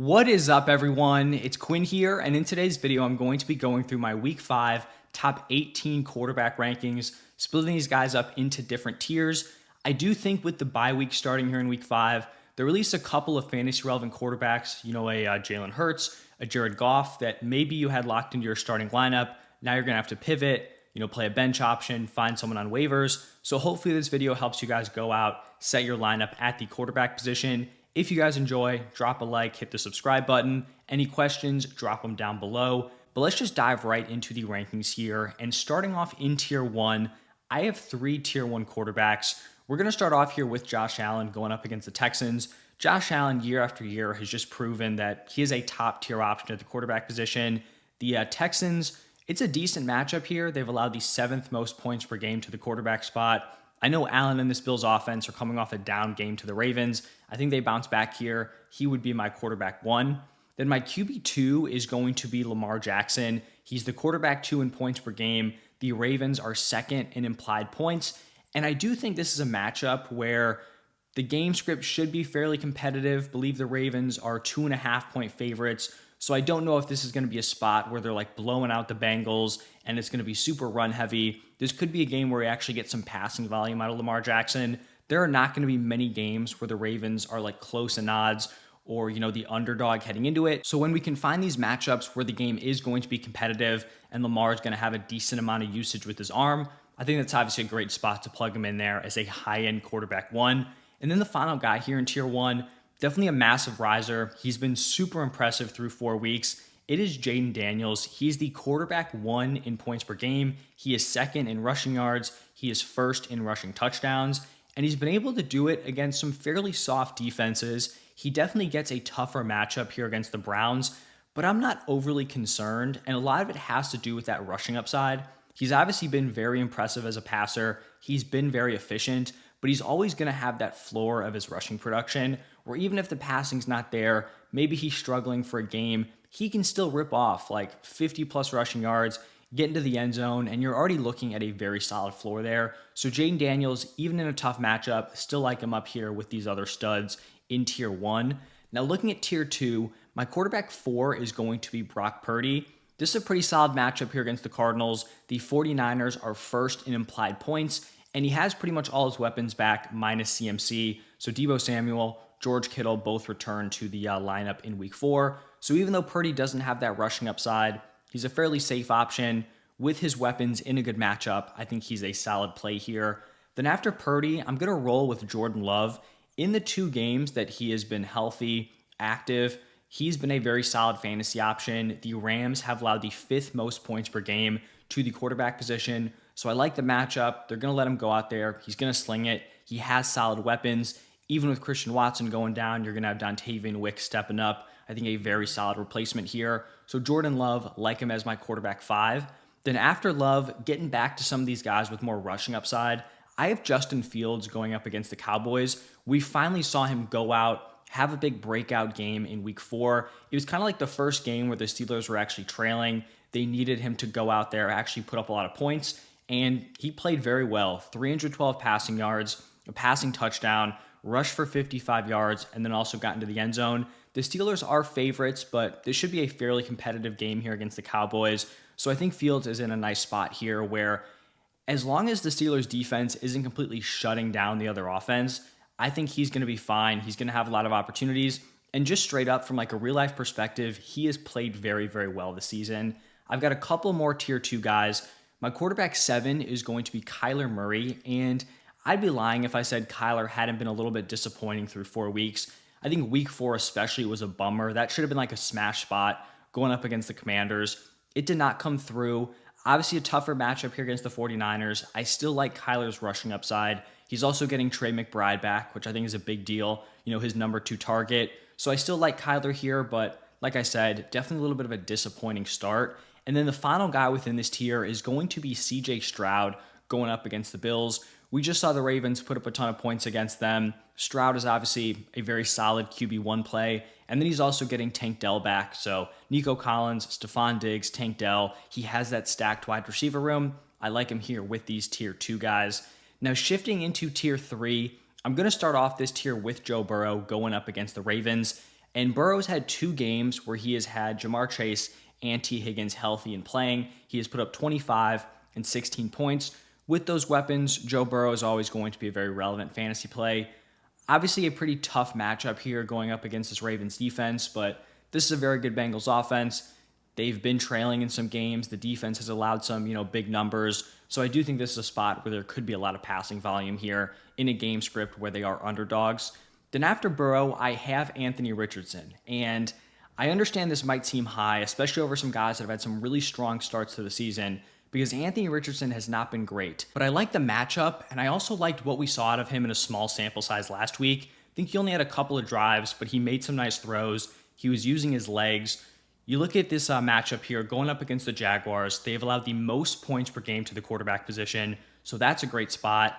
What is up, everyone? It's Quinn here, and in today's video, I'm going to be going through my Week 5 top 18 quarterback rankings, splitting these guys up into different tiers. I do think with the bye week starting here in Week 5, they released a couple of fantasy-relevant quarterbacks, a Jalen Hurts, a Jared Goff, that maybe you had locked into your starting lineup. Now you're going to have to pivot, play a bench option, find someone on waivers. So hopefully this video helps you guys go out, set your lineup at the quarterback position. If you guys enjoy, drop a like, hit the subscribe button. Any questions, drop them down below. But let's just dive right into the rankings here. And starting off in tier 1, I have 3 tier 1 quarterbacks. We're going to start off here with Josh Allen going up against the Texans. Josh Allen, year after year, has just proven that he is a top tier option at the quarterback position. The Texans, it's a decent matchup here. They've allowed the 7th most points per game to the quarterback spot. I know Allen and this Bills offense are coming off a down game to the Ravens. I think they bounce back here. He would be my quarterback 1. Then my QB2 is going to be Lamar Jackson. He's the quarterback 2 in points per game. The Ravens are 2nd in implied points. And I do think this is a matchup where the game script should be fairly competitive. I believe the Ravens are 2.5-point favorites. So I don't know if this is going to be a spot where they're like blowing out the Bengals and it's going to be super run heavy. This could be a game where we actually get some passing volume out of Lamar Jackson. There are not going to be many games where the Ravens are like close in odds or, the underdog heading into it. So when we can find these matchups where the game is going to be competitive and Lamar is going to have a decent amount of usage with his arm, I think that's obviously a great spot to plug him in there as a high-end quarterback 1. And then the final guy here in tier 1, definitely a massive riser. He's been super impressive through 4 weeks. It is Jaden Daniels. He's the quarterback 1 in points per game. He is 2nd in rushing yards. He is 1st in rushing touchdowns. And he's been able to do it against some fairly soft defenses. He definitely gets a tougher matchup here against the Browns, but I'm not overly concerned. And a lot of it has to do with that rushing upside. He's obviously been very impressive as a passer. He's been very efficient, but he's always going to have that floor of his rushing production where even if the passing's not there, maybe he's struggling for a game, he can still rip off like 50 plus rushing yards, get into the end zone, and you're already looking at a very solid floor there. So Jaden Daniels, even in a tough matchup, still like him up here with these other studs in tier 1. Now looking at tier 2, my quarterback 4 is going to be Brock Purdy. This is a pretty solid matchup here against the Cardinals. The 49ers are 1st in implied points, and he has pretty much all his weapons back minus CMC. So Deebo Samuel, George Kittle both return to the lineup in week 4. So even though Purdy doesn't have that rushing upside, he's a fairly safe option. With his weapons in a good matchup, I think he's a solid play here. Then after Purdy, I'm going to roll with Jordan Love. In the 2 games that he has been healthy, active, he's been a very solid fantasy option. The Rams have allowed the 5th most points per game to the quarterback position. So I like the matchup. They're going to let him go out there. He's going to sling it. He has solid weapons. Even with Christian Watson going down, you're going to have Dontavian Wick stepping up. I think a very solid replacement here. So Jordan Love, like him as my quarterback 5. Then after Love, getting back to some of these guys with more rushing upside, I have Justin Fields going up against the Cowboys. We finally saw him go out, have a big breakout game in week 4. It was kind of like the first game where the Steelers were actually trailing. They needed him to go out there, actually put up a lot of points, and he played very well. 312 passing yards, a passing touchdown, rushed for 55 yards, and then also got into the end zone. The Steelers are favorites, but this should be a fairly competitive game here against the Cowboys. So I think Fields is in a nice spot here where as long as the Steelers defense isn't completely shutting down the other offense, I think he's going to be fine. He's going to have a lot of opportunities. And just straight up from like a real life perspective, he has played very, very well this season. I've got a couple more tier 2 guys. My quarterback 7 is going to be Kyler Murray. And I'd be lying if I said Kyler hadn't been a little bit disappointing through 4 weeks. I think week 4 especially was a bummer. That should have been like a smash spot going up against the Commanders. It did not come through. Obviously a tougher matchup here against the 49ers. I still like Kyler's rushing upside. He's also getting Trey McBride back, which I think is a big deal. His number 2 target. So I still like Kyler here, but like I said, definitely a little bit of a disappointing start. And then the final guy within this tier is going to be CJ Stroud going up against the Bills. We just saw the Ravens put up a ton of points against them. Stroud is obviously a very solid QB1 play. And then he's also getting Tank Dell back. So Nico Collins, Stephon Diggs, Tank Dell. He has that stacked wide receiver room. I like him here with these tier 2 guys. Now shifting into tier 3, I'm going to start off this tier with Joe Burrow going up against the Ravens. And Burrow's had 2 games where he has had Jamar Chase and T. Higgins healthy and playing. He has put up 25 and 16 points. With those weapons, Joe Burrow is always going to be a very relevant fantasy play. Obviously, a pretty tough matchup here going up against this Ravens defense, but this is a very good Bengals offense. They've been trailing in some games. The defense has allowed some, big numbers. So I do think this is a spot where there could be a lot of passing volume here in a game script where they are underdogs. Then after Burrow, I have Anthony Richardson. And I understand this might seem high, especially over some guys that have had some really strong starts to the season, because Anthony Richardson has not been great. But I like the matchup, and I also liked what we saw out of him in a small sample size last week. I think he only had a couple of drives, but he made some nice throws. He was using his legs. You look at this matchup here, going up against the Jaguars. They've allowed the most points per game to the quarterback position, so that's a great spot.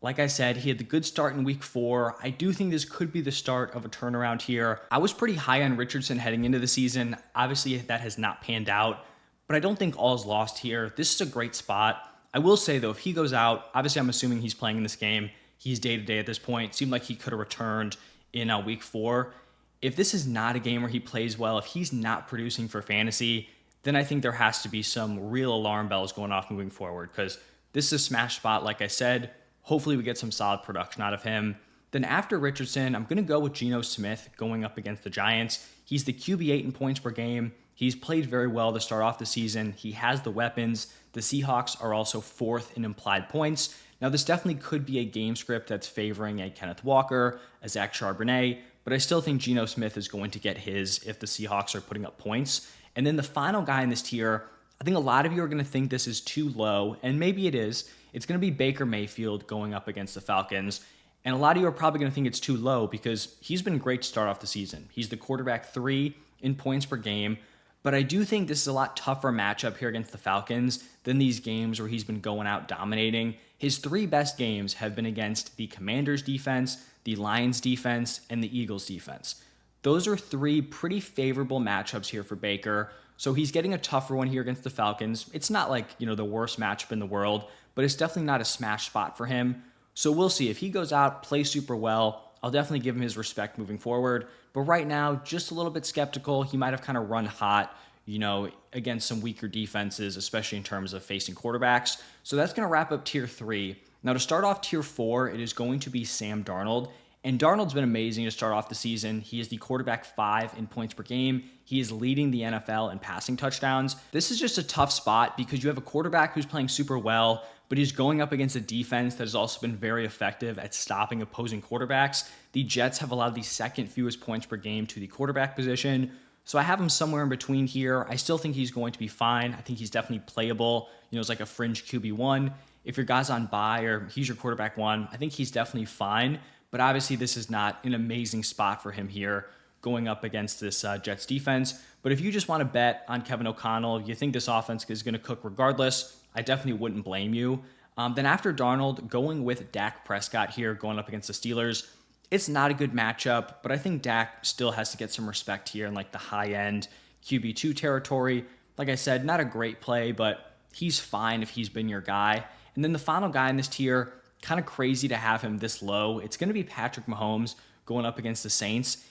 Like I said, he had the good start in week 4. I do think this could be the start of a turnaround here. I was pretty high on Richardson heading into the season. Obviously, that has not panned out, but I don't think all is lost here. This is a great spot. I will say, though, if he goes out, obviously I'm assuming he's playing in this game. He's day-to-day at this point. It seemed like he could have returned in week 4. If this is not a game where he plays well, if he's not producing for fantasy, then I think there has to be some real alarm bells going off moving forward, because this is a smash spot, like I said. Hopefully we get some solid production out of him. Then after Richardson, I'm going to go with Geno Smith going up against the Giants. He's the QB8 in points per game. He's played very well to start off the season. He has the weapons. The Seahawks are also 4th in implied points. Now, this definitely could be a game script that's favoring a Kenneth Walker, a Zach Charbonnet, but I still think Geno Smith is going to get his if the Seahawks are putting up points. And then the final guy in this tier, I think a lot of you are going to think this is too low, and maybe it is. It's going to be Baker Mayfield going up against the Falcons. And a lot of you are probably going to think it's too low because he's been great to start off the season. He's the quarterback 3 in points per game. But I do think this is a lot tougher matchup here against the Falcons than these games where he's been going out dominating. His 3 best games have been against the Commanders defense, the Lions defense, and the Eagles defense. Those are 3 pretty favorable matchups here for Baker. So he's getting a tougher one here against the Falcons. It's not like, the worst matchup in the world, but it's definitely not a smash spot for him. So we'll see. If he goes out, plays super well, I'll definitely give him his respect moving forward. But right now, just a little bit skeptical. He might have kind of run hot, against some weaker defenses, especially in terms of facing quarterbacks. So that's going to wrap up tier 3. Now to start off tier 4, it is going to be Sam Darnold. And Darnold's been amazing to start off the season. He is the quarterback 5 in points per game. He is leading the NFL in passing touchdowns. This is just a tough spot because you have a quarterback who's playing super well, but he's going up against a defense that has also been very effective at stopping opposing quarterbacks. The Jets have allowed the 2nd fewest points per game to the quarterback position. So I have him somewhere in between here. I still think he's going to be fine. I think he's definitely playable. It's like a fringe QB1. If your guy's on bye or he's your quarterback 1, I think he's definitely fine. But obviously this is not an amazing spot for him here going up against this Jets defense. But if you just want to bet on Kevin O'Connell, you think this offense is going to cook regardless, I definitely wouldn't blame you. Then after Darnold, going with Dak Prescott here, going up against the Steelers, it's not a good matchup, but I think Dak still has to get some respect here in like the high-end QB2 territory. Like I said, not a great play, but he's fine if he's been your guy. And then the final guy in this tier, kind of crazy to have him this low. It's going to be Patrick Mahomes going up against the Saints.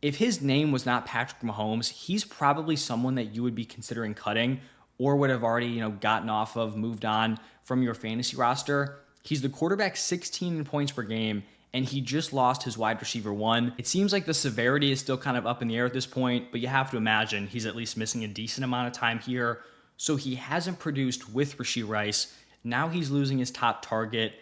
If his name was not Patrick Mahomes, he's probably someone that you would be considering cutting or would have already, gotten off of, moved on from your fantasy roster. He's the quarterback 16 in points per game, and he just lost his wide receiver 1. It seems like the severity is still kind of up in the air at this point, but you have to imagine he's at least missing a decent amount of time here. So he hasn't produced with Rashee Rice. Now he's losing his top target.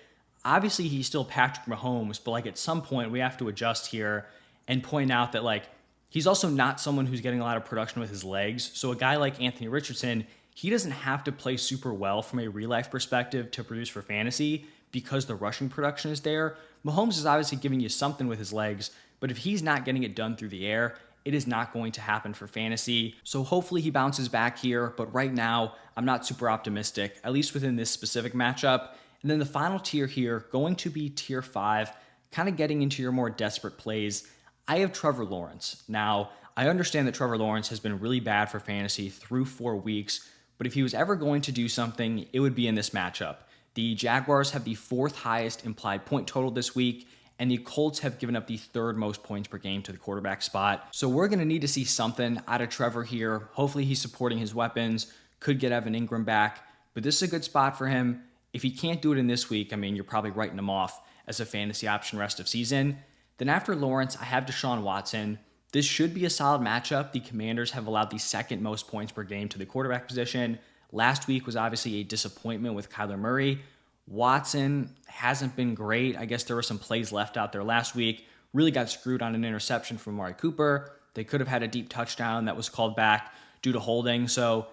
Obviously, he's still Patrick Mahomes, but at some point we have to adjust here and point out that he's also not someone who's getting a lot of production with his legs. So a guy like Anthony Richardson, he doesn't have to play super well from a real life perspective to produce for fantasy because the rushing production is there. Mahomes is obviously giving you something with his legs, but if he's not getting it done through the air, it is not going to happen for fantasy. So hopefully he bounces back here, but right now I'm not super optimistic, at least within this specific matchup. And then the final tier here, going to be tier 5, kind of getting into your more desperate plays. I have Trevor Lawrence. Now, I understand that Trevor Lawrence has been really bad for fantasy through 4 weeks, but if he was ever going to do something, it would be in this matchup. The Jaguars have the 4th highest implied point total this week, and the Colts have given up the third most points per game to the quarterback spot. So we're going to need to see something out of Trevor here. Hopefully he's supporting his weapons, could get Evan Ingram back, but this is a good spot for him. If he can't do it in this week, I mean, you're probably writing him off as a fantasy option rest of season. Then after Lawrence, I have Deshaun Watson. This should be a solid matchup. The Commanders have allowed the second most points per game to the quarterback position. Last week was obviously a disappointment with Kyler Murray. Watson hasn't been great. I guess there were some plays left out there last week. Really got screwed on an interception from Amari Cooper. They could have had a deep touchdown that was called back due to holding. So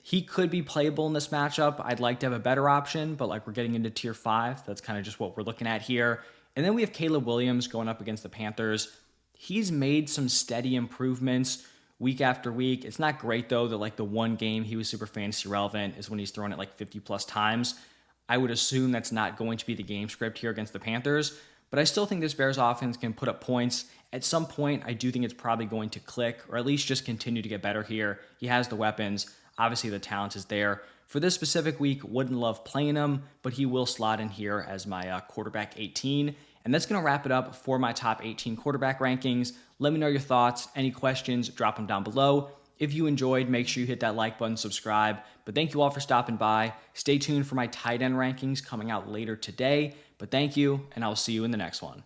he could be playable in this matchup. I'd like to have a better option, but like we're getting into tier 5. That's kind of just what we're looking at here. And then we have Caleb Williams going up against the Panthers. He's made some steady improvements week after week. It's not great though that like the one game he was super fantasy relevant is when he's thrown it like 50 plus times. I would assume that's not going to be the game script here against the Panthers, but I still think this Bears offense can put up points. At some point, I do think it's probably going to click, or at least just continue to get better here. He has the weapons. Obviously, the talent is there. For this specific week, wouldn't love playing him, but he will slot in here as my quarterback 18. And that's going to wrap it up for my top 18 quarterback rankings. Let me know your thoughts. Any questions, drop them down below. If you enjoyed, make sure you hit that like button, subscribe. But thank you all for stopping by. Stay tuned for my tight end rankings coming out later today. But thank you, and I'll see you in the next one.